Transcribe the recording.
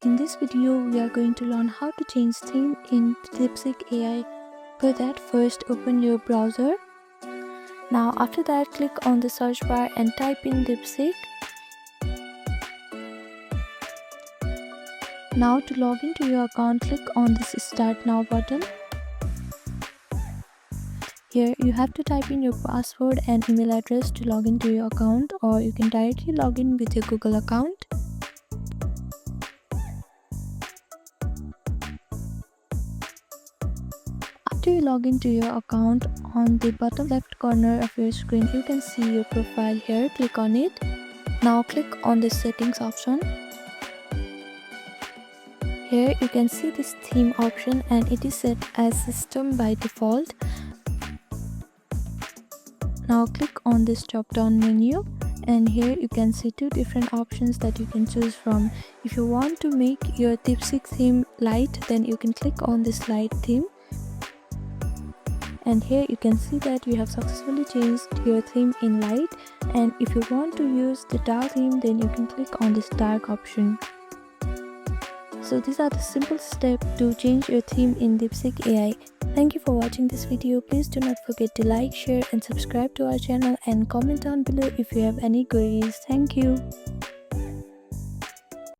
In this video, we are going to learn how to change theme in DeepSeek AI. For that, first open your browser. Now after that, click on the search bar and type in DeepSeek. Now to log into your account, click on this Start Now button. Here you have to type in your password and email address to log into your account, or you can directly log in with your Google account. After you log into your account, on the bottom left corner of your screen you can see your profile here. Click on it. Now click on the settings option. Here you can see this theme option and it is set as system by default. Now click on this drop down menu and here you can see two different options that you can choose from. If you want to make your DeepSeek theme light, then you can click on this light theme. And here you can see that you have successfully changed your theme in light, and if you want to use the dark theme, then you can click on this dark option. So these are the simple steps to change your theme in DeepSeek AI. Thank you for watching this video. Please do not forget to like, share and subscribe to our channel and comment down below if you have any queries. Thank you.